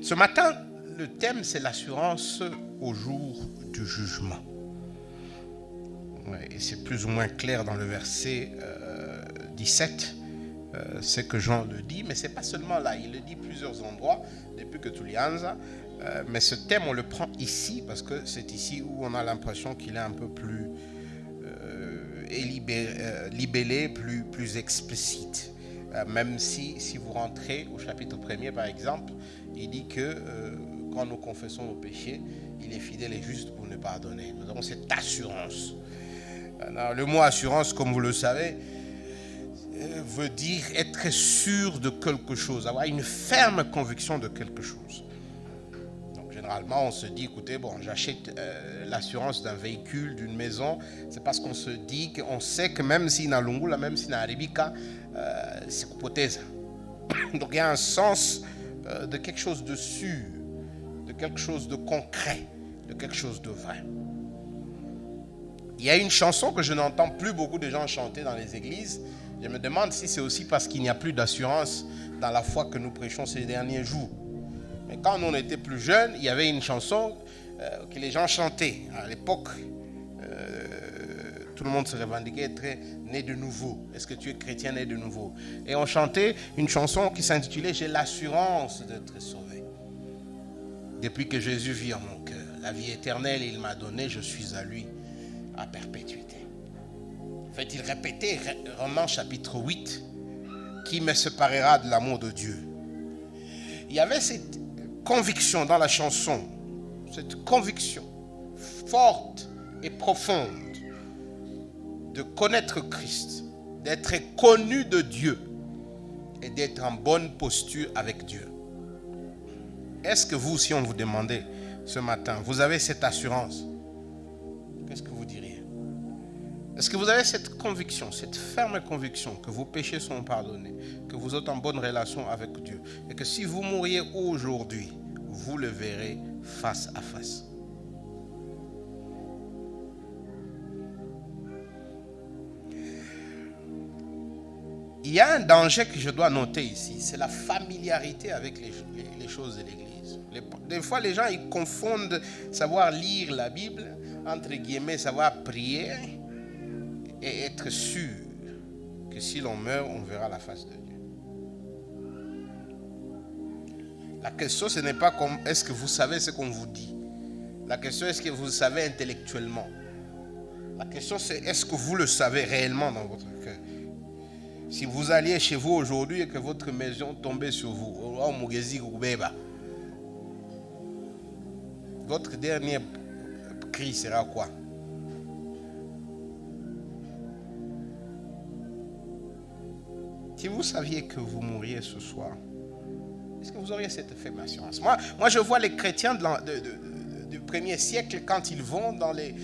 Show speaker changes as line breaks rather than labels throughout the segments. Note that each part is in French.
Ce matin, le thème, c'est l'assurance au jour du jugement. Ouais, et c'est plus ou moins clair dans le verset 17. C'est que Jean le dit, mais ce n'est pas seulement là. Il le dit plusieurs endroits, depuis que tulianza. Mais ce thème, on le prend ici, parce que c'est ici où on a l'impression qu'il est un peu plus libellé, plus explicite. Même si vous rentrez au chapitre 1er, par exemple, il dit que quand nous confessons nos péchés, il est fidèle et juste pour nous pardonner. Nous avons cette assurance. Alors, le mot assurance, comme vous le savez, veut dire être sûr de quelque chose, avoir une ferme conviction de quelque chose. Donc, généralement, on se dit, écoutez, bon, j'achète l'assurance d'un véhicule, d'une maison, c'est parce qu'on se dit qu'on sait que même si na Lungula, même si na Arabika, c'est hypothèse. Donc, il y a un sens de quelque chose de sûr, de quelque chose de concret, de quelque chose de vrai. Il y a une chanson que je n'entends plus beaucoup de gens chanter dans les églises. Je me demande si c'est aussi parce qu'il n'y a plus d'assurance dans la foi que nous prêchons ces derniers jours. Mais quand on était plus jeunes, il y avait une chanson que les gens chantaient. À l'époque, tout le monde se revendiquait être né de nouveau. Est-ce que tu es chrétien né de nouveau? Et on chantait une chanson qui s'intitulait « J'ai l'assurance d'être sauvé. Depuis que Jésus vit en mon cœur, la vie éternelle il m'a donné, je suis à lui à perpétuité. » En fait, il répétait Romains chapitre 8, qui me séparera de l'amour de Dieu. Il y avait cette conviction dans la chanson, cette conviction forte et profonde de connaître Christ, d'être connu de Dieu et d'être en bonne posture avec Dieu. Est-ce que vous, si on vous demandait ce matin, vous avez cette assurance? Qu'est-ce que vous diriez? Est-ce que vous avez cette conviction, cette ferme conviction que vos péchés sont pardonnés, que vous êtes en bonne relation avec Dieu et que si vous mouriez aujourd'hui, vous le verrez face à face? Il y a un danger que je dois noter ici, c'est la familiarité avec les choses de l'Église. Des fois, les gens ils confondent savoir lire la Bible, entre guillemets, savoir prier, et être sûr que si l'on meurt, on verra la face de Dieu. La question, ce n'est pas comme est-ce que vous savez ce qu'on vous dit. La question, est-ce que vous le savez intellectuellement. La question, c'est est-ce que vous le savez réellement dans votre cœur. Si vous alliez chez vous aujourd'hui et que votre maison tombait sur vous, votre dernier cri sera quoi? Si vous saviez que vous mourriez ce soir, est-ce que vous auriez cette ferme assurance? Moi, je vois les chrétiens du premier siècle quand ils vont dans les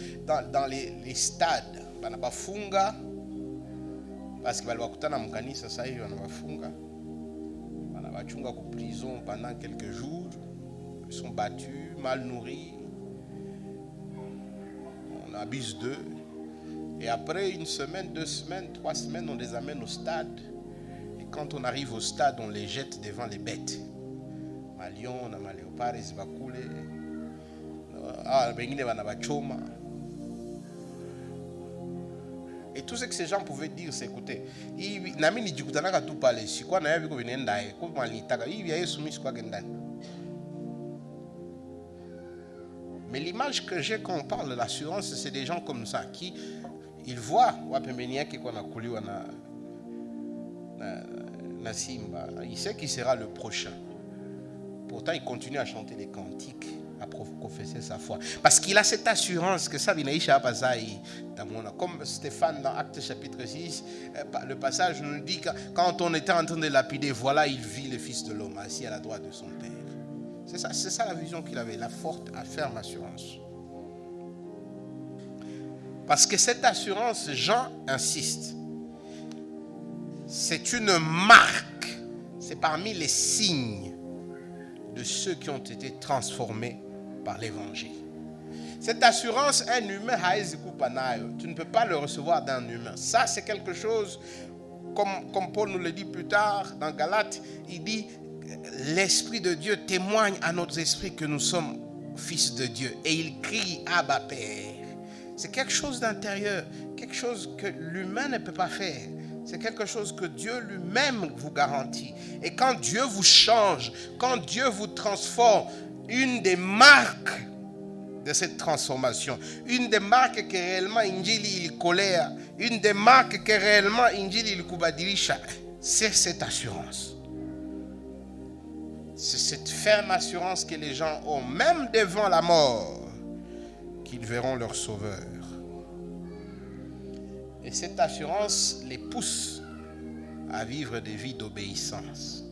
stades. Banabafunga, parce que balibakutana mukanisa sasa hivi banabafunga. Banabachunga en prison pendant quelques jours. Ils sont battus, mal nourris. On abuse d'eux. Et après une semaine, 2 semaines, 3 semaines, on les amène au stade. Quand on arrive au stade, on les jette devant les bêtes. Ma lion, ma léopard, bakule. Bengine banabachoma. Et tout ce que ces gens pouvaient dire, c'est écoutez, nami jikutanaka tu pale, si quoi na biko binenda e, ko malitaka, il vient soumis quoi gendani. Mais l'image que j'ai quand on parle de l'assurance, c'est des gens comme ça qui ils voient wapembenia qui qu'on a coulé na Simba, il sait qui sera le prochain. Pourtant, il continue à chanter des cantiques, à confesser sa foi. Parce qu'il a cette assurance que ça vinaïcha bazaï. Comme Stéphane dans Actes chapitre 6, le passage nous dit que quand on était en train de lapider, voilà, il vit le Fils de l'homme assis à la droite de son Père. C'est ça la vision qu'il avait, la forte, ferme assurance. Parce que cette assurance, Jean insiste, c'est une marque, c'est parmi les signes de ceux qui ont été transformés par l'évangile. Cette assurance, un humain, tu ne peux pas le recevoir d'un humain. Ça, c'est quelque chose, comme Paul nous le dit plus tard dans Galates, il dit, l'Esprit de Dieu témoigne à notre esprit que nous sommes fils de Dieu. Et il crie Abba Père. C'est quelque chose d'intérieur, quelque chose que l'humain ne peut pas faire. C'est quelque chose que Dieu lui-même vous garantit. Et quand Dieu vous change, quand Dieu vous transforme, une des marques de cette transformation, une des marques que réellement Injili il colère, une des marques que réellement Injili il kubadilisha, c'est cette assurance. C'est cette ferme assurance que les gens ont, même devant la mort, qu'ils verront leur sauveur. Et cette assurance les pousse à vivre des vies d'obéissance.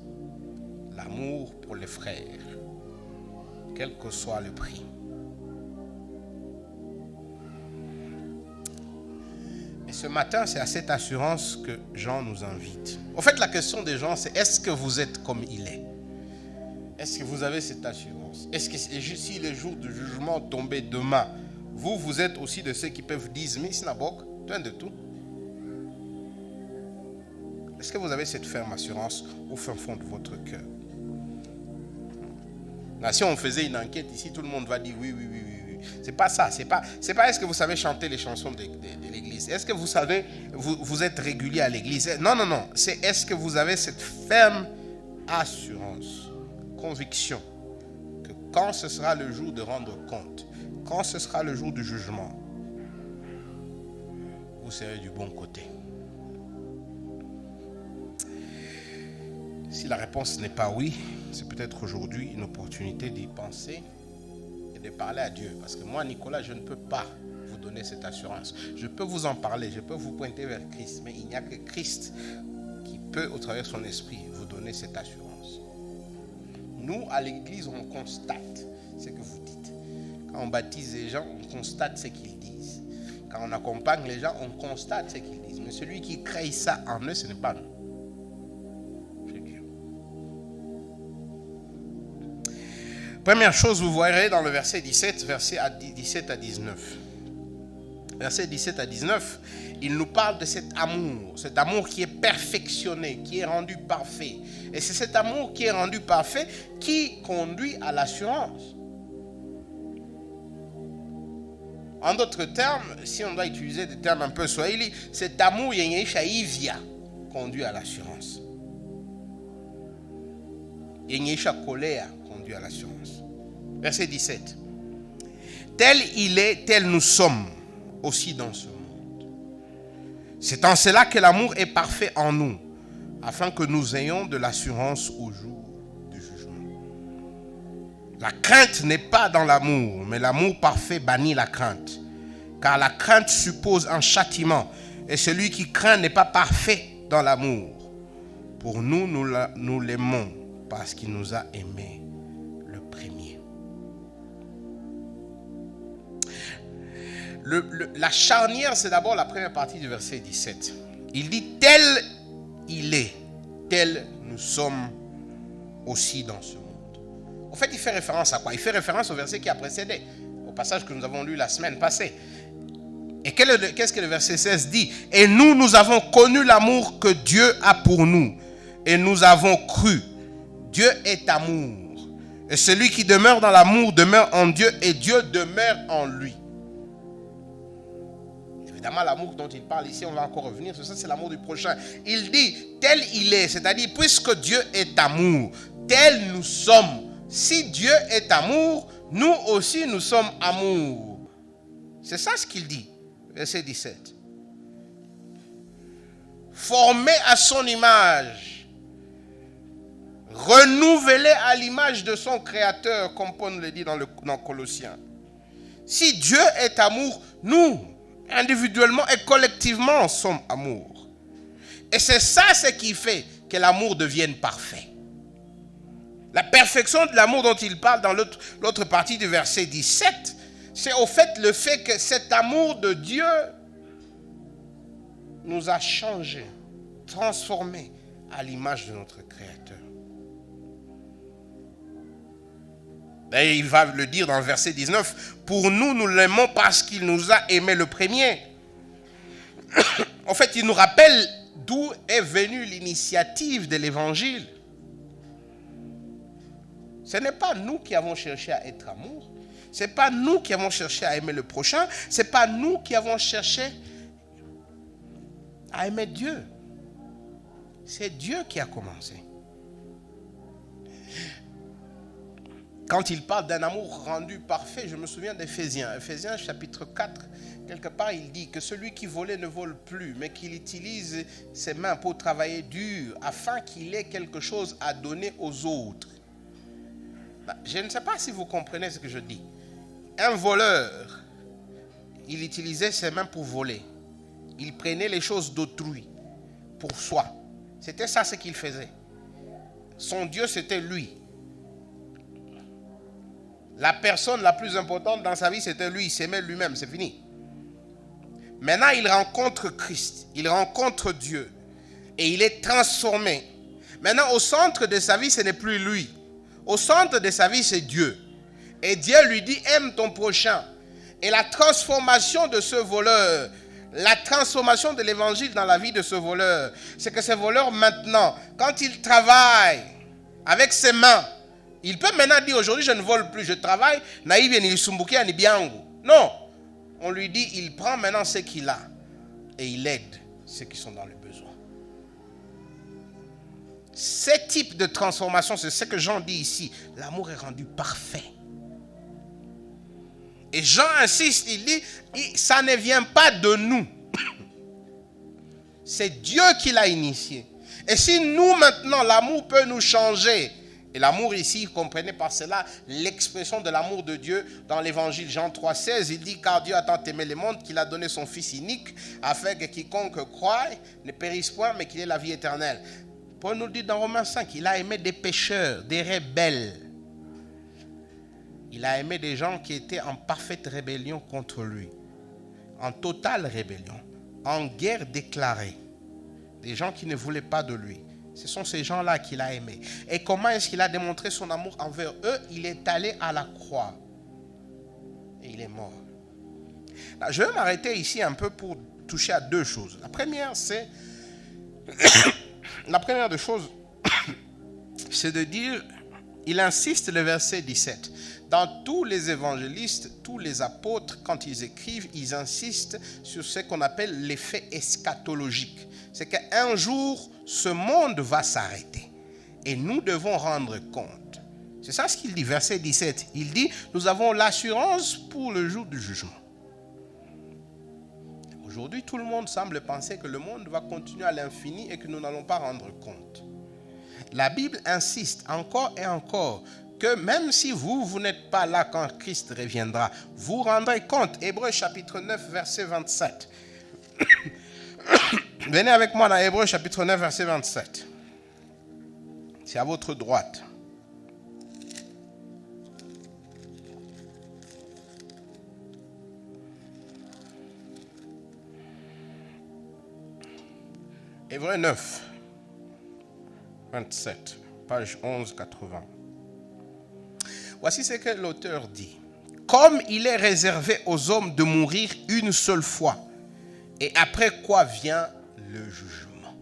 L'amour pour les frères, quel que soit le prix. Et ce matin, c'est à cette assurance que Jean nous invite. En fait, la question de Jean, c'est est-ce que vous êtes comme il est? Est-ce que vous avez cette assurance? Est-ce que si le jour du jugement tombait demain, vous êtes aussi de ceux qui peuvent dire, mais synagogue, toi de tout? Est-ce que vous avez cette ferme assurance au fin fond de votre cœur? Là, si on faisait une enquête ici, tout le monde va dire oui. C'est pas ça. C'est pas est-ce que vous savez chanter les chansons de l'église? Est-ce que vous savez, vous êtes régulier à l'église? Non. C'est est-ce que vous avez cette ferme assurance, conviction, que quand ce sera le jour de rendre compte, quand ce sera le jour du jugement, vous serez du bon côté. Si la réponse n'est pas oui, c'est peut-être aujourd'hui une opportunité d'y penser et de parler à Dieu. Parce que moi, Nicolas, je ne peux pas vous donner cette assurance. Je peux vous en parler, je peux vous pointer vers Christ, mais il n'y a que Christ qui peut, au travers de son esprit, vous donner cette assurance. Nous, à l'église, on constate ce que vous dites. Quand on baptise les gens, on constate ce qu'ils disent. Quand on accompagne les gens, on constate ce qu'ils disent. Mais celui qui crée ça en eux, ce n'est pas nous. Première chose, vous verrez dans le verset 17, verset 17 à 19. Verset 17 à 19, il nous parle de cet amour qui est perfectionné, qui est rendu parfait. Et c'est cet amour qui est rendu parfait qui conduit à l'assurance. En d'autres termes, si on doit utiliser des termes un peu swahili, cet amour yenyeisha conduit à l'assurance. Yenyeisha kolea conduit à l'assurance. Verset 17. Tel il est, tel nous sommes aussi dans ce monde. C'est en cela que l'amour est parfait en nous, afin que nous ayons de l'assurance au jour du jugement. La crainte n'est pas dans l'amour, mais l'amour parfait bannit la crainte. Car la crainte suppose un châtiment, et celui qui craint n'est pas parfait dans l'amour. Pour nous, nous l'aimons parce qu'il nous a aimés le premier. La charnière, c'est d'abord la première partie du verset 17. Il dit tel il est, tel nous sommes aussi dans ce monde. En fait, il fait référence à quoi? Il fait référence au verset qui a précédé, au passage que nous avons lu la semaine passée. Et qu'est-ce que le verset 16 dit? Et nous avons connu l'amour que Dieu a pour nous, et nous avons cru. Dieu est amour. Et celui qui demeure dans l'amour demeure en Dieu, et Dieu demeure en lui. Évidemment, l'amour dont il parle ici, on va encore revenir sur ça, c'est l'amour du prochain. Il dit, tel il est, c'est-à-dire, puisque Dieu est amour, tel nous sommes. Si Dieu est amour, nous aussi nous sommes amour. C'est ça ce qu'il dit, verset 17. Formé à son image, renouvelé à l'image de son créateur, comme Paul le dit dans Colossiens. Si Dieu est amour, nous, individuellement et collectivement, sommes amour. Et c'est ça ce qui fait que l'amour devienne parfait. La perfection de l'amour dont il parle dans l'autre partie du verset 17, c'est au fait le fait que cet amour de Dieu nous a changés, transformés à l'image de notre Créateur. Et il va le dire dans le verset 19, pour nous l'aimons parce qu'il nous a aimés le premier. En fait, il nous rappelle d'où est venue l'initiative de l'évangile. Ce n'est pas nous qui avons cherché à être amour. Ce n'est pas nous qui avons cherché à aimer le prochain. Ce n'est pas nous qui avons cherché à aimer Dieu. C'est Dieu qui a commencé. Quand il parle d'un amour rendu parfait, je me souviens d'Éphésiens. Éphésiens chapitre 4, quelque part il dit que celui qui volait ne vole plus, mais qu'il utilise ses mains pour travailler dur, afin qu'il ait quelque chose à donner aux autres. Je ne sais pas si vous comprenez ce que je dis. Un voleur, il utilisait ses mains pour voler. Il prenait les choses d'autrui pour soi. C'était ça ce qu'il faisait. Son Dieu, c'était lui. La personne la plus importante dans sa vie, c'était lui. Il s'aimait lui-même, c'est fini. Maintenant, il rencontre Christ. Il rencontre Dieu. Et il est transformé. Maintenant, au centre de sa vie, ce n'est plus lui. Au centre de sa vie, c'est Dieu. Et Dieu lui dit, aime ton prochain. Et la transformation de ce voleur, la transformation de l'évangile dans la vie de ce voleur, c'est que ce voleur maintenant, quand il travaille avec ses mains, il peut maintenant dire, aujourd'hui je ne vole plus, je travaille, non, on lui dit, il prend maintenant ce qu'il a et il aide ceux qui sont dans le besoin. Ce type de transformation, c'est ce que Jean dit ici. L'amour est rendu parfait. Et Jean insiste, il dit, ça ne vient pas de nous. C'est Dieu qui l'a initié. Et si nous maintenant, l'amour peut nous changer. Et l'amour ici, comprenez par cela l'expression de l'amour de Dieu dans l'évangile Jean 3,16. Il dit, car Dieu a tant aimé le monde qu'il a donné son Fils unique, afin que quiconque croit ne périsse point, mais qu'il ait la vie éternelle. Paul nous dit dans Romains 5, il a aimé des pécheurs, des rebelles. Il a aimé des gens qui étaient en parfaite rébellion contre lui. En totale rébellion. En guerre déclarée. Des gens qui ne voulaient pas de lui. Ce sont ces gens-là qu'il a aimés. Et comment est-ce qu'il a démontré son amour envers eux? Il est allé à la croix. Et il est mort. Là, je vais m'arrêter ici un peu pour toucher à deux choses. La première, c'est... La première des choses, c'est de dire, il insiste le verset 17. Dans tous les évangélistes, tous les apôtres, quand ils écrivent, ils insistent sur ce qu'on appelle l'effet eschatologique. C'est qu'un jour, ce monde va s'arrêter et nous devons rendre compte. C'est ça ce qu'il dit, verset 17. Il dit, nous avons l'assurance pour le jour du jugement. Aujourd'hui, tout le monde semble penser que le monde va continuer à l'infini et que nous n'allons pas rendre compte. La Bible insiste encore et encore que même si vous n'êtes pas là quand Christ reviendra, vous rendrez compte. Hébreux chapitre 9, verset 27. Venez avec moi dans Hébreux chapitre 9, verset 27. C'est à votre droite. Hébreux 9, 27, page 1180. Voici ce que l'auteur dit. Comme il est réservé aux hommes de mourir une seule fois, et après quoi vient le jugement.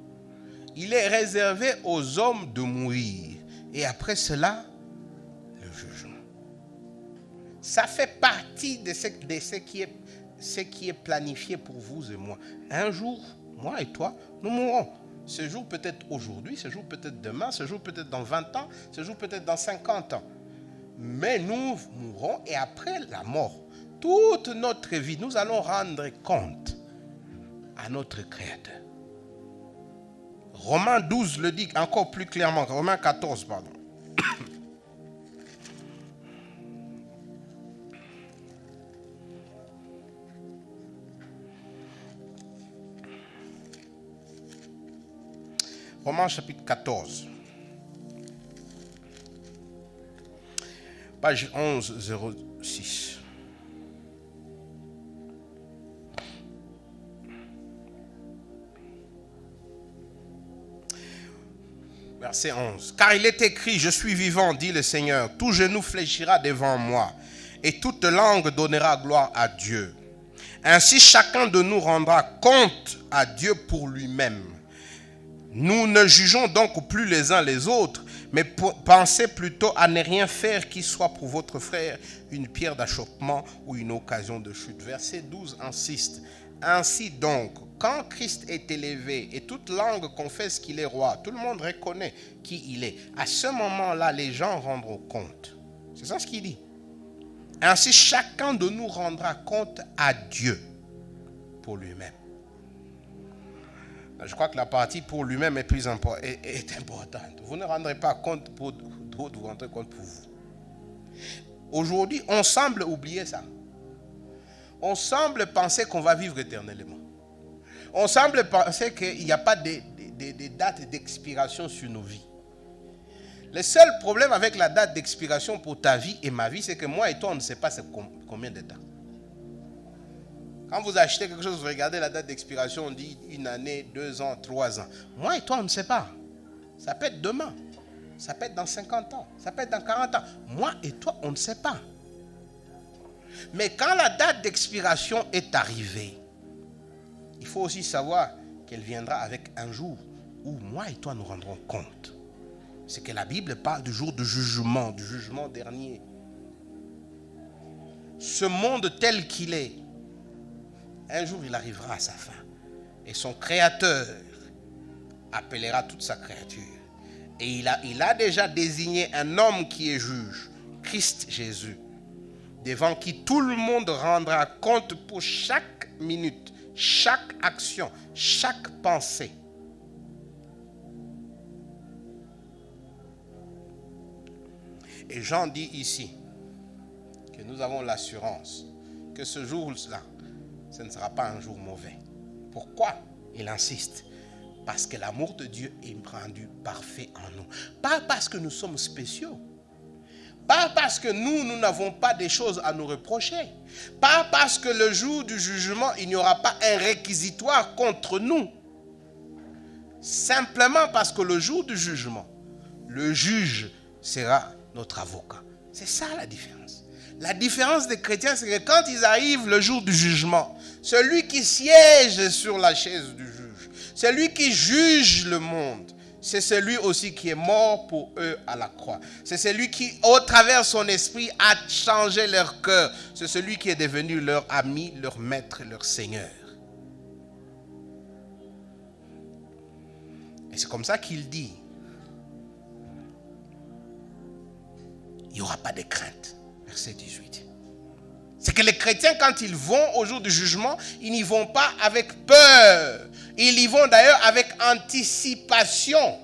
Il est réservé aux hommes de mourir, et après cela, le jugement. Ça fait partie de ce qui est planifié pour vous et moi. Un jour, moi et toi, nous mourrons. Ce jour peut-être aujourd'hui, ce jour peut-être demain, ce jour peut-être dans 20 ans, ce jour peut-être dans 50 ans. Mais nous mourrons et après la mort, toute notre vie, nous allons rendre compte à notre Créateur. Romains 12 le dit encore plus clairement, Romains 14, pardon. Romains chapitre 14, page 1106. Verset 11. Car il est écrit, je suis vivant, dit le Seigneur, tout genou fléchira devant moi, et toute langue donnera gloire à Dieu. Ainsi chacun de nous rendra compte à Dieu pour lui-même. Nous ne jugeons donc plus les uns les autres, Mais pensez plutôt à ne rien faire qui soit pour votre frère une pierre d'achoppement ou une occasion de chute. Verset 12 insiste. Ainsi donc, quand Christ est élevé et toute langue confesse qu'il est roi, tout le monde reconnaît qui il est. À ce moment-là, les gens rendront compte. C'est ça ce qu'il dit. Ainsi, chacun de nous rendra compte à Dieu pour lui-même. Je crois que la partie pour lui-même est importante. Vous ne rendrez pas compte pour d'autres, vous rendrez compte pour vous. Aujourd'hui, on semble oublier ça. On semble penser qu'on va vivre éternellement. On semble penser qu'il n'y a pas de dates d'expiration sur nos vies. Le seul problème avec la date d'expiration pour ta vie et ma vie, c'est que moi et toi, on ne sait pas c'est combien de temps. Quand vous achetez quelque chose, vous regardez la date d'expiration, on dit 1 année, 2 ans, 3 ans. Moi et toi, on ne sait pas. Ça peut être demain. Ça peut être dans 50 ans. Ça peut être dans 40 ans. Moi et toi, on ne sait pas. Mais quand la date d'expiration est arrivée, il faut aussi savoir qu'elle viendra avec un jour où moi et toi nous rendrons compte. C'est que la Bible parle du jour du jugement dernier. Ce monde tel qu'il est, un jour il arrivera à sa fin. Et son Créateur appellera toute sa créature. Et il a déjà désigné un homme qui est juge, Christ Jésus, devant qui tout le monde rendra compte pour chaque minute, chaque action, chaque pensée. Et Jean dit ici que nous avons l'assurance que ce jour-là, ce ne sera pas un jour mauvais. Pourquoi il insiste? Parce que l'amour de Dieu est rendu parfait en nous. Pas parce que nous sommes spéciaux. Pas parce que nous n'avons pas des choses à nous reprocher. Pas parce que le jour du jugement, il n'y aura pas un réquisitoire contre nous. Simplement parce que le jour du jugement, le juge sera notre avocat. C'est ça la différence. La différence des chrétiens, c'est que quand ils arrivent le jour du jugement, celui qui siège sur la chaise du juge, celui qui juge le monde, c'est celui aussi qui est mort pour eux à la croix. C'est celui qui, au travers de son esprit, a changé leur cœur. C'est celui qui est devenu leur ami, leur maître, leur Seigneur. Et c'est comme ça qu'il dit, il n'y aura pas de crainte. Verset 18. C'est que les chrétiens, quand ils vont au jour du jugement, ils n'y vont pas avec peur. Ils y vont d'ailleurs avec anticipation.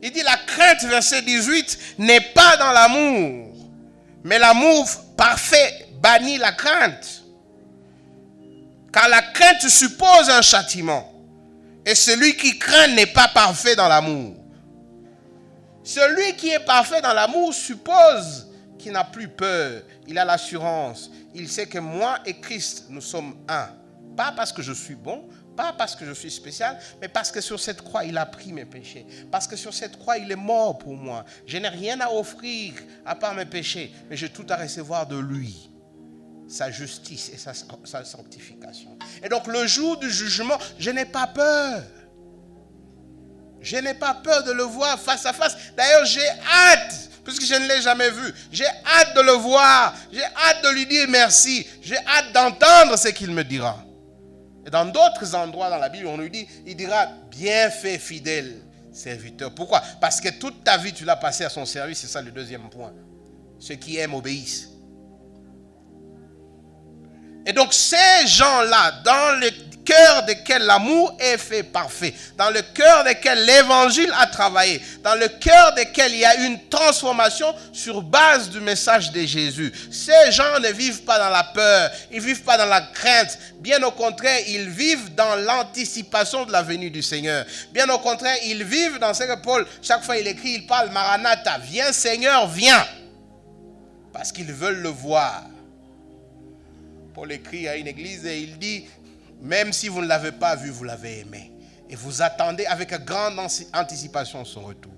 Il dit la crainte, verset 18, n'est pas dans l'amour. Mais l'amour parfait bannit la crainte. Car la crainte suppose un châtiment. Et celui qui craint n'est pas parfait dans l'amour. Celui qui est parfait dans l'amour suppose qu'il n'a plus peur. Il a l'assurance. Il sait que moi et Christ, nous sommes un. Pas parce que je suis bon, pas parce que je suis spécial, mais parce que sur cette croix, il a pris mes péchés. Parce que sur cette croix, il est mort pour moi. Je n'ai rien à offrir à part mes péchés, mais j'ai tout à recevoir de lui. Sa justice et sa sanctification. Et donc le jour du jugement, je n'ai pas peur. Je n'ai pas peur de le voir face à face. D'ailleurs, j'ai hâte, puisque je ne l'ai jamais vu. J'ai hâte de le voir. J'ai hâte de lui dire merci. J'ai hâte d'entendre ce qu'il me dira. Et dans d'autres endroits dans la Bible, on lui dit, il dira, bien fait, fidèle serviteur. Pourquoi? Parce que toute ta vie, tu l'as passé à son service. C'est ça le deuxième point. Ceux qui aiment obéissent. Et donc ces gens-là, dans le cœur desquels l'amour est fait parfait, dans le cœur desquels l'évangile a travaillé, dans le cœur desquels il y a une transformation sur base du message de Jésus. Ces gens ne vivent pas dans la peur, ils ne vivent pas dans la crainte. Bien au contraire, ils vivent dans l'anticipation de la venue du Seigneur. Bien au contraire, ils vivent dans ce que Paul, chaque fois il écrit, il parle Maranatha, viens Seigneur, viens. Parce qu'ils veulent le voir. Paul écrit à une église et il dit, même si vous ne l'avez pas vu, vous l'avez aimé. Et vous attendez avec grande anticipation son retour.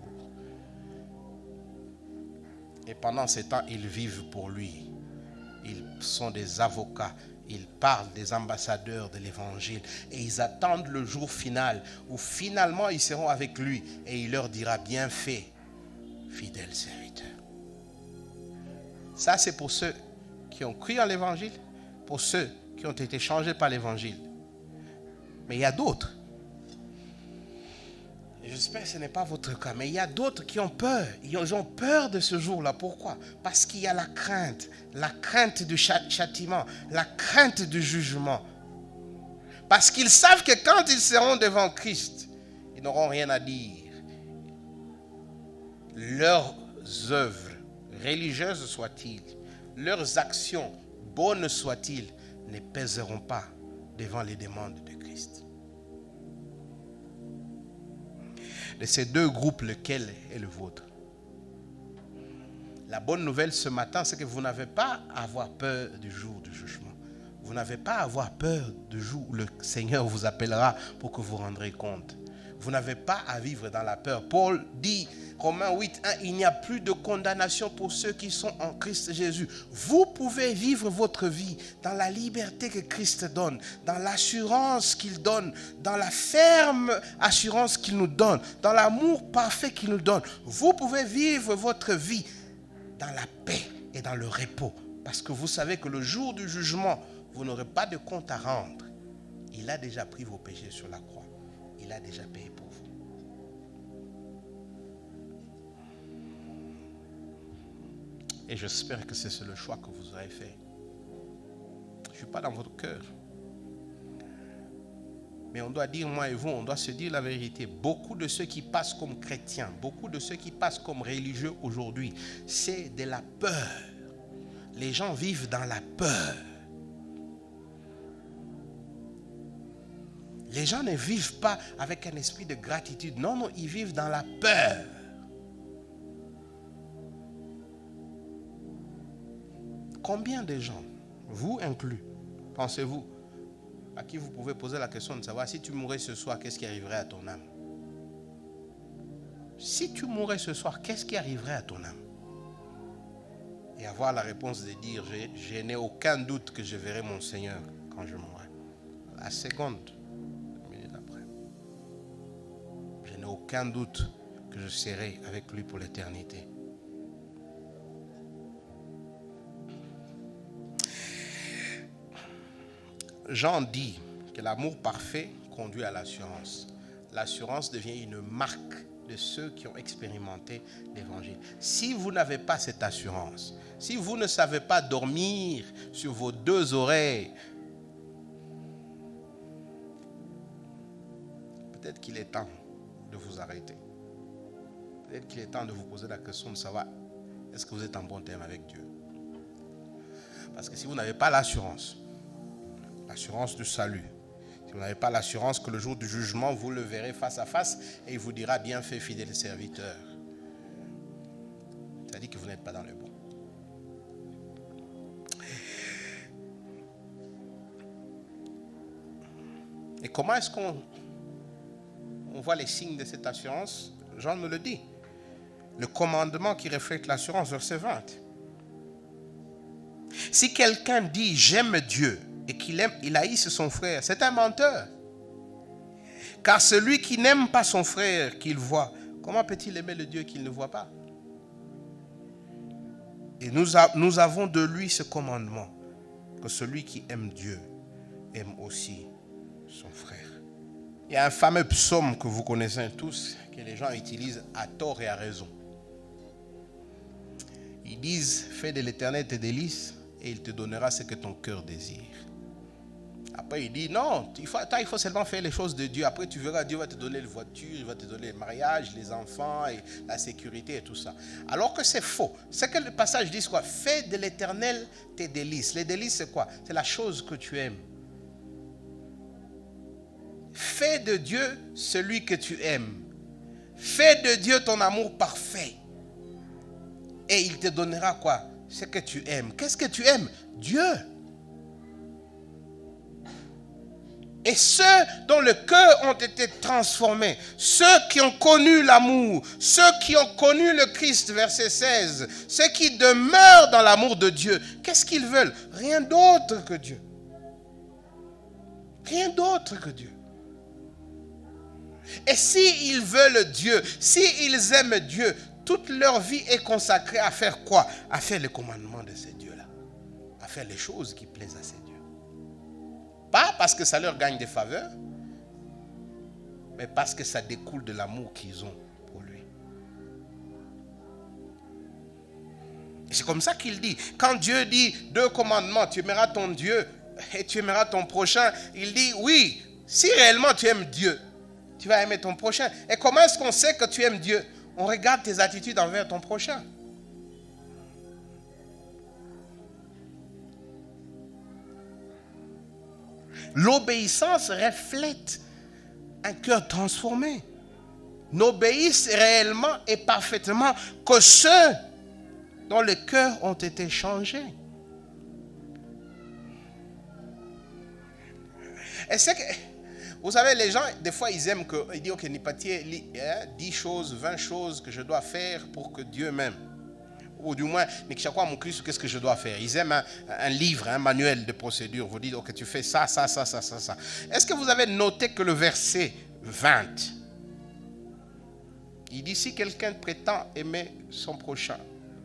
Et pendant ce temps, ils vivent pour lui. Ils sont des avocats. Ils parlent des ambassadeurs de l'évangile et ils attendent le jour final où finalement ils seront avec lui et il leur dira bien fait, fidèle serviteur. Ça c'est pour ceux qui ont cru en l'évangile, pour ceux qui ont été changés par l'évangile. Mais il y a d'autres. J'espère que ce n'est pas votre cas, mais il y a d'autres qui ont peur. Ils ont peur de ce jour-là. Pourquoi? Parce qu'il y a la crainte du châtiment, la crainte du jugement. Parce qu'ils savent que quand ils seront devant Christ, ils n'auront rien à dire. Leurs œuvres, religieuses soient-ils, leurs actions, bonnes soient-ils, ne pèseront pas devant les demandes de Christ. De ces deux groupes, lequel est le vôtre? La bonne nouvelle ce matin, c'est que vous n'avez pas à avoir peur du jour du jugement. Vous n'avez pas à avoir peur du jour où le Seigneur vous appellera pour que vous rendrez compte. Vous n'avez pas à vivre dans la peur. Paul dit, Romains 8:1, il n'y a plus de condamnation pour ceux qui sont en Christ Jésus. Vous pouvez vivre votre vie dans la liberté que Christ donne, dans l'assurance qu'il donne, dans la ferme assurance qu'il nous donne, dans l'amour parfait qu'il nous donne. Vous pouvez vivre votre vie dans la paix et dans le repos. Parce que vous savez que le jour du jugement, vous n'aurez pas de compte à rendre. Il a déjà pris vos péchés sur la croix. Il a déjà payé pour vous. Et j'espère que c'est le choix que vous aurez fait. Je ne suis pas dans votre cœur. Mais on doit dire, moi et vous, on doit se dire la vérité. Beaucoup de ceux qui passent comme chrétiens, beaucoup de ceux qui passent comme religieux aujourd'hui, c'est de la peur. Les gens vivent dans la peur. Les gens ne vivent pas avec un esprit de gratitude. Non, non, ils vivent dans la peur. Combien de gens, vous inclus, pensez-vous, à qui vous pouvez poser la question de savoir si tu mourrais ce soir, qu'est-ce qui arriverait à ton âme? Si tu mourrais ce soir, qu'est-ce qui arriverait à ton âme? Et avoir la réponse de dire, je n'ai aucun doute que je verrai mon Seigneur quand je mourrai. La seconde. Je n'ai aucun doute que je serai avec lui pour l'éternité. Jean dit que l'amour parfait conduit à l'assurance. L'assurance devient une marque de ceux qui ont expérimenté l'évangile. Si vous n'avez pas cette assurance, si vous ne savez pas dormir sur vos deux oreilles, peut-être qu'il est temps de vous arrêter. Peut-être qu'il est temps de vous poser la question de savoir, est-ce que vous êtes en bon terme avec Dieu? Parce que si vous n'avez pas l'assurance du salut, si vous n'avez pas l'assurance que le jour du jugement, vous le verrez face à face et il vous dira, bien fait, fidèle serviteur. C'est-à-dire que vous n'êtes pas dans le bon. Et comment est-ce qu'on voit les signes de cette assurance? Jean nous le dit. Le commandement qui reflète l'assurance, verset 20. Si quelqu'un dit « j'aime Dieu » et il haïsse son frère, c'est un menteur. Car celui qui n'aime pas son frère qu'il voit, comment peut-il aimer le Dieu qu'il ne voit pas? Et nous avons de lui ce commandement, que celui qui aime Dieu aime aussi son frère. Il y a un fameux psaume que vous connaissez tous, que les gens utilisent à tort et à raison. Ils disent, fais de l'Éternel tes délices et il te donnera ce que ton cœur désire. Après, il dit, non, il faut seulement faire les choses de Dieu. Après, tu verras, Dieu va te donner la voiture, il va te donner le mariage, les enfants, et la sécurité et tout ça. Alors que c'est faux. C'est que le passage dit quoi? Fais de l'Éternel tes délices. Les délices, c'est quoi? C'est la chose que tu aimes. Fais de Dieu celui que tu aimes. Fais de Dieu ton amour parfait. Et il te donnera quoi? Ce que tu aimes. Qu'est-ce que tu aimes? Dieu. Et ceux dont le cœur ont été transformés, ceux qui ont connu l'amour, ceux qui ont connu le Christ, verset 16, ceux qui demeurent dans l'amour de Dieu, qu'est-ce qu'ils veulent? Rien d'autre que Dieu. Rien d'autre que Dieu. Et s'ils veulent Dieu, s'ils aiment Dieu, toute leur vie est consacrée à faire quoi? À faire les commandements de ces dieux-là. À faire les choses qui plaisent à ces dieux. Pas parce que ça leur gagne des faveurs, mais parce que ça découle de l'amour qu'ils ont pour lui. Et c'est comme ça qu'il dit. Quand Dieu dit 2 commandements, tu aimeras ton Dieu et tu aimeras ton prochain, il dit oui, si réellement tu aimes Dieu, tu vas aimer ton prochain. Et comment est-ce qu'on sait que tu aimes Dieu? On regarde tes attitudes envers ton prochain. L'obéissance reflète un cœur transformé. N'obéissent réellement et parfaitement que ceux dont les cœurs ont été changés. Et c'est que, vous savez, les gens, des fois, ils aiment que, ils disent, ok, Nipati, 10 choses, 20 choses que je dois faire pour que Dieu m'aime. Ou du moins, qu'est-ce que je dois faire? Ils aiment un livre, un manuel de procédure. Vous dites, ok, tu fais ça, ça, ça, ça, ça, ça. Est-ce que vous avez noté que le verset 20, il dit, si quelqu'un prétend aimer son prochain,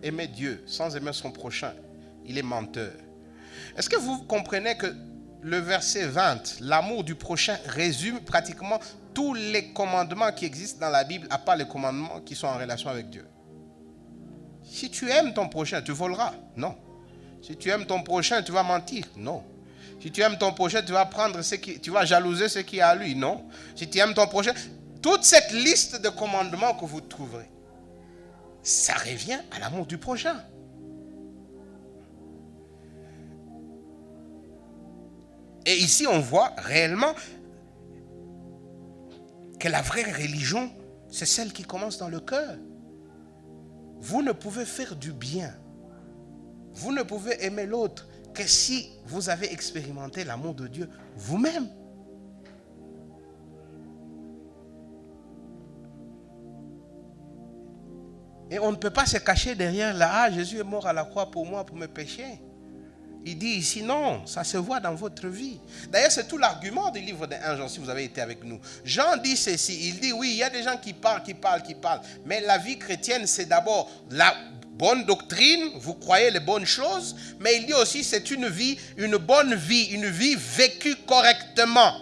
aimer Dieu sans aimer son prochain, il est menteur. Est-ce que vous comprenez que le verset 20, l'amour du prochain, résume pratiquement tous les commandements qui existent dans la Bible, à part les commandements qui sont en relation avec Dieu? Si tu aimes ton prochain, tu voleras? Non. Si tu aimes ton prochain, tu vas mentir? Non. Si tu aimes ton prochain, tu vas jalouser ce qui est à lui? Non. Si tu aimes ton prochain, toute cette liste de commandements que vous trouverez, ça revient à l'amour du prochain. Et ici, on voit réellement que la vraie religion, c'est celle qui commence dans le cœur. Vous ne pouvez faire du bien, vous ne pouvez aimer l'autre que si vous avez expérimenté l'amour de Dieu vous-même. Et on ne peut pas se cacher derrière là, ah, Jésus est mort à la croix pour moi, pour mes péchés. Il dit ici, non, ça se voit dans votre vie. D'ailleurs, c'est tout l'argument du livre de 1 Jean, si vous avez été avec nous. Jean dit ceci, il dit, oui, il y a des gens qui parlent, mais la vie chrétienne, c'est d'abord la bonne doctrine, vous croyez les bonnes choses, mais il dit aussi, c'est une bonne vie, une vie vécue correctement.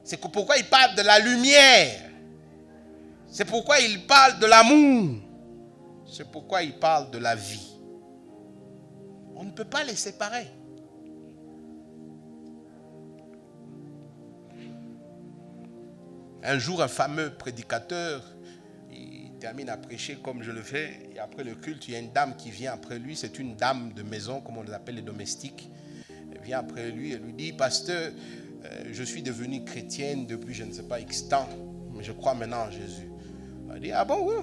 C'est pourquoi il parle de la lumière. C'est pourquoi il parle de l'amour. C'est pourquoi il parle de la vie. On ne peut pas les séparer. Un jour, un fameux prédicateur, il termine à prêcher comme je le fais, et après le culte, il y a une dame qui vient après lui, c'est une dame de maison, comme on les appelle les domestiques. Elle vient après lui, elle lui dit, pasteur, je suis devenue chrétienne depuis je ne sais pas X temps, mais je crois maintenant en Jésus. Elle dit, ah bon, oui.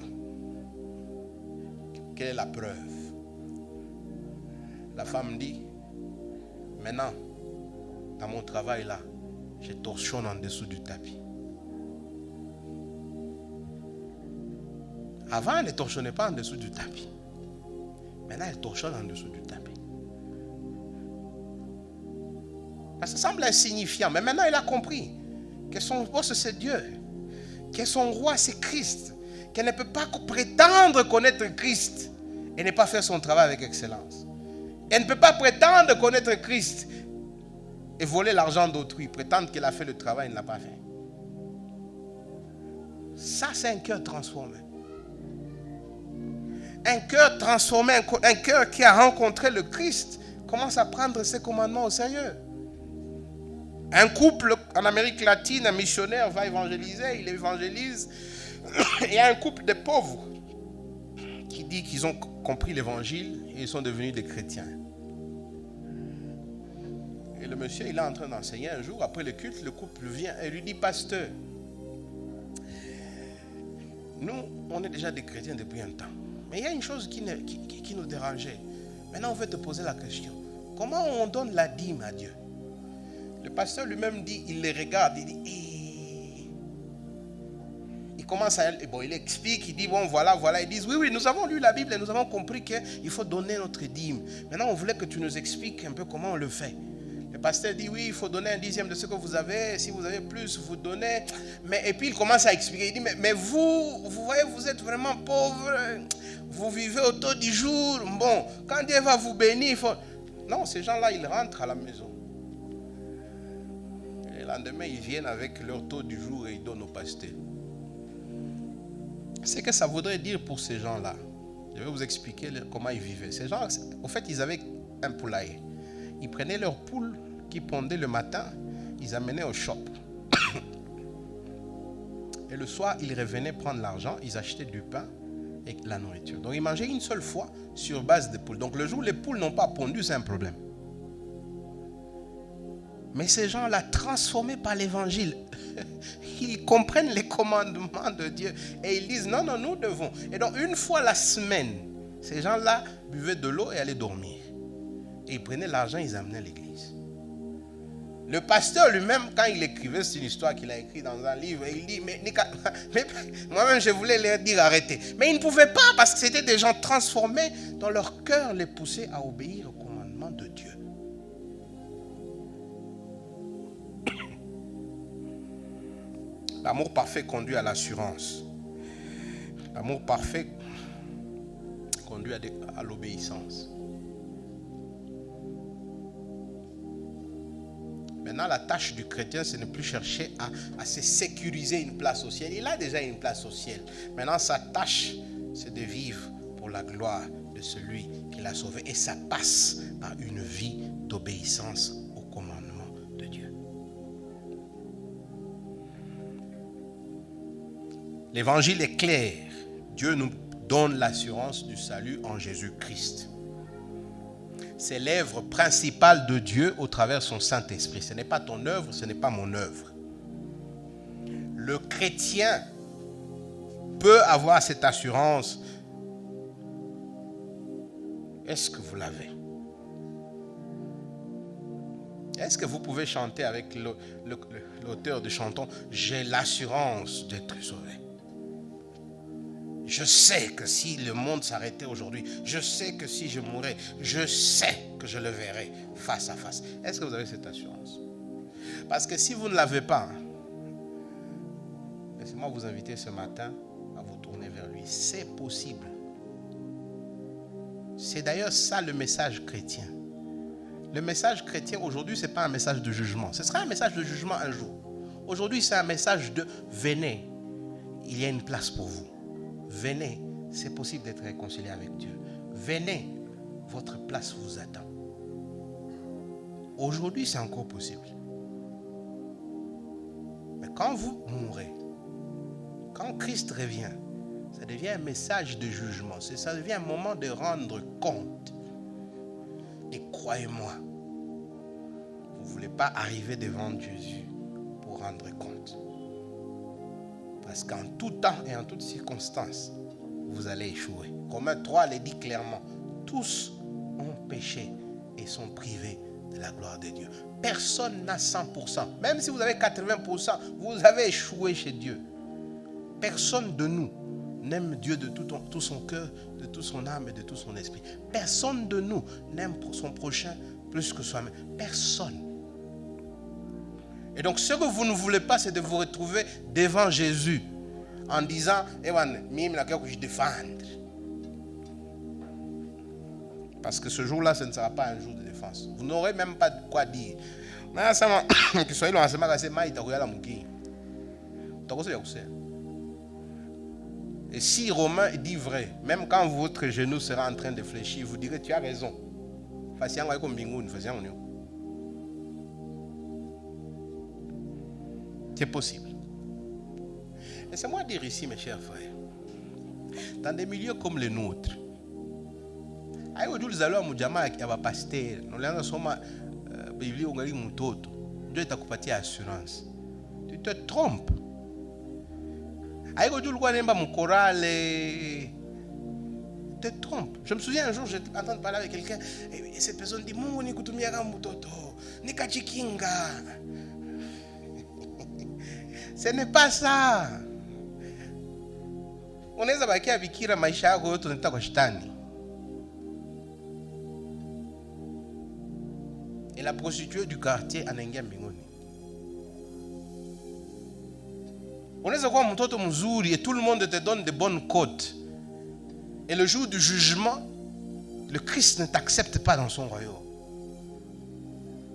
Quelle est la preuve? La femme dit, maintenant, dans mon travail là, je torchonne en dessous du tapis. Avant, elle ne torchonnait pas en dessous du tapis. Maintenant, elle torchonne en dessous du tapis. Ça semble insignifiant, mais maintenant, elle a compris que son boss, c'est Dieu, que son roi, c'est Christ, qu'elle ne peut pas prétendre connaître Christ et ne pas faire son travail avec excellence. Elle ne peut pas prétendre connaître Christ et voler l'argent d'autrui, prétendre qu'elle a fait le travail, elle ne l'a pas fait. Ça, c'est un cœur transformé. Un cœur transformé, un cœur qui a rencontré le Christ, commence à prendre ses commandements au sérieux. Un couple en Amérique latine, un missionnaire va évangéliser, il évangélise. Il y a un couple de pauvres qui dit qu'ils ont compris l'évangile et ils sont devenus des chrétiens. Et le monsieur, il est en train d'enseigner un jour, après le culte, le couple vient et lui dit, pasteur, nous, on est déjà des chrétiens depuis un temps. Mais il y a une chose qui nous dérangeait. Maintenant, on veut te poser la question. Comment on donne la dîme à Dieu? Le pasteur lui-même dit, il les regarde, il dit, il commence à, il explique, il dit, bon, voilà, ils disent, oui, nous avons lu la Bible et nous avons compris qu'il faut donner notre dîme. Maintenant, on voulait que tu nous expliques un peu comment on le fait. Le pasteur dit oui, il faut donner un dixième de ce que vous avez. Si vous avez plus, vous donnez. Et puis il commence à expliquer. Il dit, mais vous voyez, vous êtes vraiment pauvre. Vous vivez au taux du jour. Bon, quand Dieu va vous bénir, il faut... Non, ces gens-là, ils rentrent à la maison. Et le lendemain, ils viennent avec leur taux du jour et ils donnent au pasteur. C'est que ça voudrait dire pour ces gens-là. Je vais vous expliquer comment ils vivaient. Ces gens, au fait, ils avaient un poulailler. Ils prenaient leurs poules qui pondaient le matin, ils amenaient au shop. Et le soir, ils revenaient prendre l'argent, ils achetaient du pain et la nourriture. Donc, ils mangeaient une seule fois sur base de poules. Donc, le jour où les poules n'ont pas pondu, c'est un problème. Mais ces gens-là, transformés par l'évangile, ils comprennent les commandements de Dieu et ils disent non, nous devons. Et donc, une fois la semaine, ces gens-là buvaient de l'eau et allaient dormir. Et ils prenaient l'argent, ils amenaient à l'église. Le pasteur lui-même, quand il écrivait, c'est une histoire qu'il a écrite dans un livre, et il dit, mais moi-même je voulais leur dire arrêtez. Mais ils ne pouvaient pas parce que c'était des gens transformés dont leur cœur les poussait à obéir au commandement de Dieu. L'amour parfait conduit à l'assurance. L'amour parfait conduit à l'obéissance. Maintenant, la tâche du chrétien, c'est ne plus chercher à se sécuriser une place au ciel. Il a déjà une place au ciel. Maintenant, sa tâche, c'est de vivre pour la gloire de celui qui l'a sauvé. Et ça passe par une vie d'obéissance au commandement de Dieu. L'évangile est clair. Dieu nous donne l'assurance du salut en Jésus-Christ. C'est l'œuvre principale de Dieu au travers de son Saint-Esprit. Ce n'est pas ton œuvre, ce n'est pas mon œuvre. Le chrétien peut avoir cette assurance. Est-ce que vous l'avez? Est-ce que vous pouvez chanter avec l'auteur de chantons « J'ai l'assurance d'être sauvé ». Je sais que si le monde s'arrêtait aujourd'hui, je sais que si je mourais, je sais que je le verrai face à face. Est-ce que vous avez cette assurance? Parce que si vous ne l'avez pas, laissez-moi vous inviter ce matin à vous tourner vers lui. C'est possible. C'est d'ailleurs ça le message chrétien. Le message chrétien aujourd'hui, ce n'est pas un message de jugement. Ce sera un message de jugement un jour. Aujourd'hui, c'est un message de venez, il y a une place pour vous. Venez, c'est possible d'être réconcilié avec Dieu. Venez, votre place vous attend. Aujourd'hui, c'est encore possible. Mais quand vous mourrez, quand Christ revient, ça devient un message de jugement. Ça devient un moment de rendre compte. Et croyez-moi, vous ne voulez pas arriver devant Jésus pour rendre compte. Parce qu'en tout temps et en toutes circonstances, vous allez échouer. Romains 3 le dit clairement. Tous ont péché et sont privés de la gloire de Dieu. Personne n'a 100%. Même si vous avez 80%, vous avez échoué chez Dieu. Personne de nous n'aime Dieu de tout son cœur, de toute son âme et de tout son esprit. Personne de nous n'aime son prochain plus que soi-même. Personne. Et donc, ce que vous ne voulez pas, c'est de vous retrouver devant Jésus en disant, je défendre. Parce que ce jour-là, ce ne sera pas un jour de défense. Vous n'aurez même pas de quoi dire. Et si Romain dit vrai, même quand votre genou sera en train de fléchir, vous direz, tu as raison. C'est possible. Laissez-moi dire ici, mes chers frères, dans des milieux comme les nôtres, tu te trompes. Tu te trompes. Je me souviens un jour, j'étais en train de parler avec quelqu'un et cette personne dit Mungu ni kutumia mutoto, ni kachikinga. Ce n'est pas ça. Unaweza bakia bikira maisha yako yote unataka kwa shetani. Et la prostituée du quartier anaingia mbinguni. Unaweza kuwa mtoto mzuri et tout le monde te donne de bonnes côtes. Et le jour du jugement, le Christ ne t'accepte pas dans son royaume.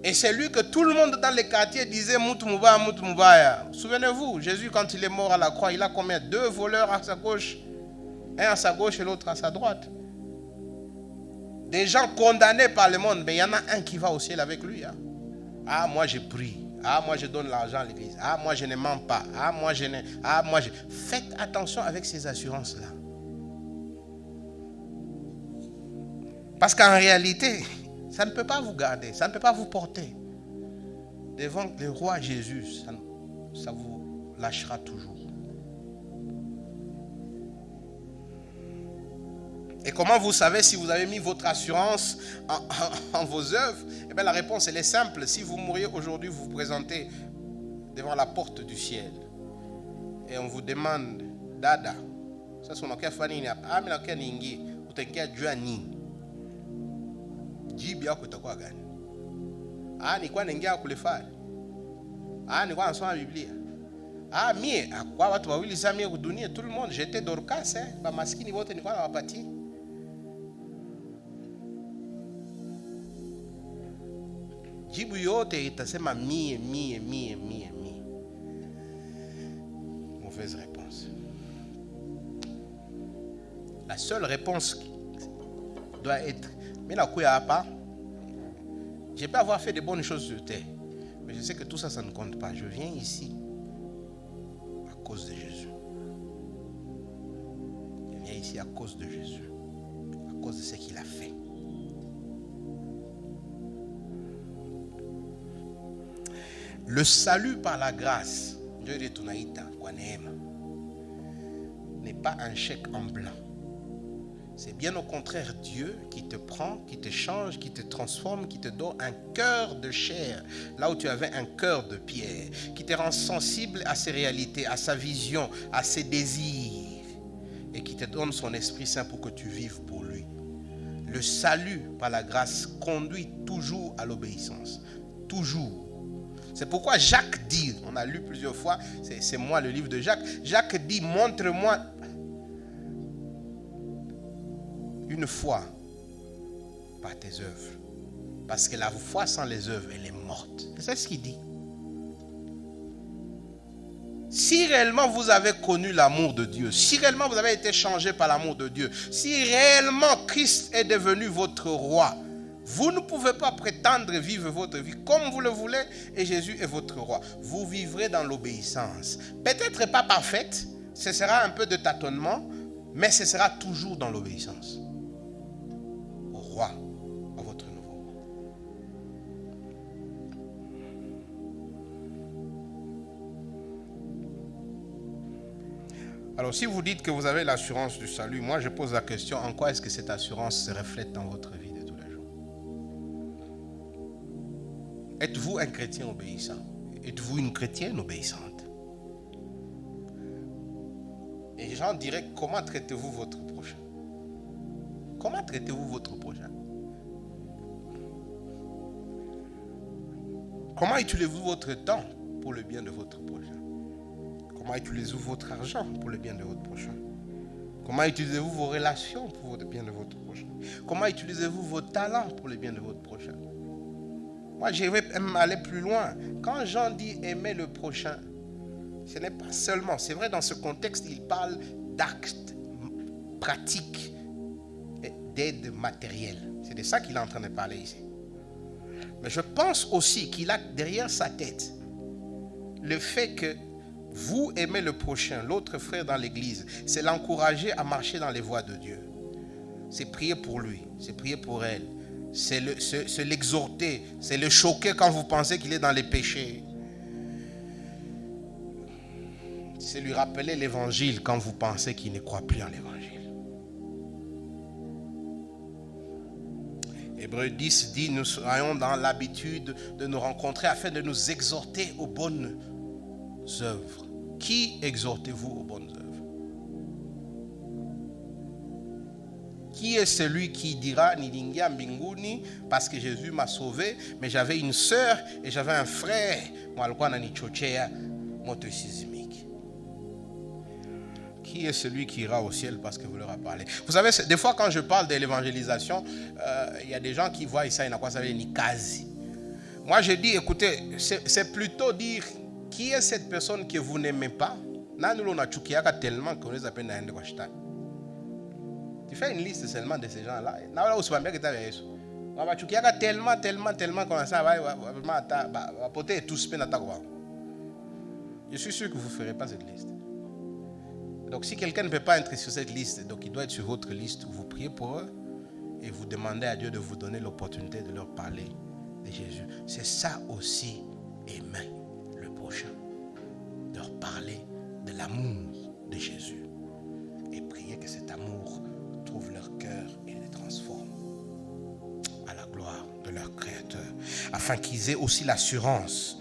Et c'est lui que tout le monde dans les quartiers disait Moutou Mubaya, Moutou Mubaya. Souvenez-vous, Jésus quand il est mort à la croix, il a combien? 2 voleurs à sa gauche. Un à sa gauche et l'autre à sa droite. Des gens condamnés par le monde, mais il y en a un qui va au ciel avec lui. Hein. Ah, moi je prie. Ah, moi je donne l'argent à l'église. Ah, moi je ne mens pas. Ah, moi je ne... Ah, moi je... Faites attention avec ces assurances-là. Parce qu'en réalité, ça ne peut pas vous garder, ça ne peut pas vous porter. Devant le roi Jésus, ça vous lâchera toujours. Et comment vous savez si vous avez mis votre assurance en vos œuvres? Eh bien, la réponse, elle est simple. Si vous mouriez aujourd'hui, vous vous présentez devant la porte du ciel. Et on vous demande, Dada, ça c'est ce qu'on fait. Ah, mais on ningi, ou t'inquiète, Dieu a ni. Jibi yako itakuwa gani? Ah, nilikuwa naingia kulifanya. Ah, nilikuwa nasoma Biblia. Ah, mie kwa watu wawili sasa mie kudunia tout le monde, j'étais Dorcas, ba maskini wote nilikuwa nawapatia. Jibu yote itasema mie. Mauvaise réponse. La seule réponse doit être mais là, je peux avoir fait de bonnes choses sur terre, mais je sais que tout ça, ça ne compte pas. Je viens ici à cause de Jésus. Je viens ici à cause de Jésus, à cause de ce qu'il a fait. Le salut par la grâce, n'est pas un chèque en blanc. C'est bien au contraire Dieu qui te prend, qui te change, qui te transforme, qui te donne un cœur de chair, là où tu avais un cœur de pierre, qui te rend sensible à ses réalités, à sa vision, à ses désirs, et qui te donne son Esprit Saint pour que tu vives pour lui. Le salut par la grâce conduit toujours à l'obéissance. Toujours. C'est pourquoi Jacques dit, on a lu plusieurs fois, c'est moi le livre de Jacques, Jacques dit, montre-moi une foi par tes œuvres. Parce que la foi sans les œuvres, elle est morte. C'est ce qu'il dit. Si réellement vous avez connu l'amour de Dieu, si réellement vous avez été changé par l'amour de Dieu, si réellement Christ est devenu votre roi, vous ne pouvez pas prétendre vivre votre vie comme vous le voulez et Jésus est votre roi. Vous vivrez dans l'obéissance. Peut-être pas parfaite, ce sera un peu de tâtonnement, mais ce sera toujours dans l'obéissance. Au roi, à votre nouveau roi. Alors si vous dites que vous avez l'assurance du salut, moi je pose la question, en quoi est-ce que cette assurance se reflète dans votre vie de tous les jours? Êtes-vous un chrétien obéissant? Êtes-vous une chrétienne obéissante? Et les gens diraient, comment traitez-vous votre prochain? Comment traitez-vous votre prochain? Comment utilisez-vous votre temps pour le bien de votre prochain? Comment utilisez-vous votre argent pour le bien de votre prochain? Comment utilisez-vous vos relations pour le bien de votre prochain? Comment utilisez-vous vos talents pour le bien de votre prochain? Moi, je vais même aller plus loin. Quand Jean dit aimer le prochain, ce n'est pas seulement, c'est vrai dans ce contexte, il parle d'actes pratiques et d'aide matérielle. C'est de ça qu'il est en train de parler ici. Mais je pense aussi qu'il a derrière sa tête le fait que vous aimez le prochain, l'autre frère dans l'église, c'est l'encourager à marcher dans les voies de Dieu. C'est prier pour lui, c'est prier pour elle. C'est l'exhorter, c'est le choquer quand vous pensez qu'il est dans les péchés. C'est lui rappeler l'évangile quand vous pensez qu'il ne croit plus en l'évangile. Hébreux 10 dit, nous soyons dans l'habitude de nous rencontrer afin de nous exhorter aux bonnes œuvres. Qui exhortez-vous aux bonnes œuvres? Qui Qui est celui qui dira Nilingia mbinguni parce que Jésus m'a sauvé, mais j'avais une sœur et j'avais un frère. Qui est celui qui ira au ciel parce que vous leur avez parlé? Vous savez, des fois quand je parle de l'évangélisation, il y a des gens qui voient ça, il n'a quoi ça veut dire Nikazi. Moi je dis, écoutez, c'est plutôt dire qui est cette personne que vous n'aimez pas. Tellement qu'on les appelle Naende Kwashita. Tu fais une liste seulement de ces gens-là. Tellement comme ça, je suis sûr que vous ne ferez pas cette liste. Donc si quelqu'un ne peut pas être sur cette liste, donc il doit être sur votre liste où vous priez pour eux et vous demandez à Dieu de vous donner l'opportunité de leur parler de Jésus. C'est ça aussi, aimer le prochain. De leur parler de l'amour de Jésus. Et prier que cet amour trouve leur cœur et les transforme à la gloire de leur Créateur. Afin qu'ils aient aussi l'assurance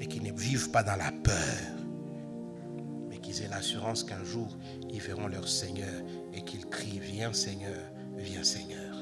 et qu'ils ne vivent pas dans la peur. Mais qu'ils aient l'assurance qu'un jour, ils verront leur Seigneur et qu'ils crient, viens Seigneur, viens Seigneur.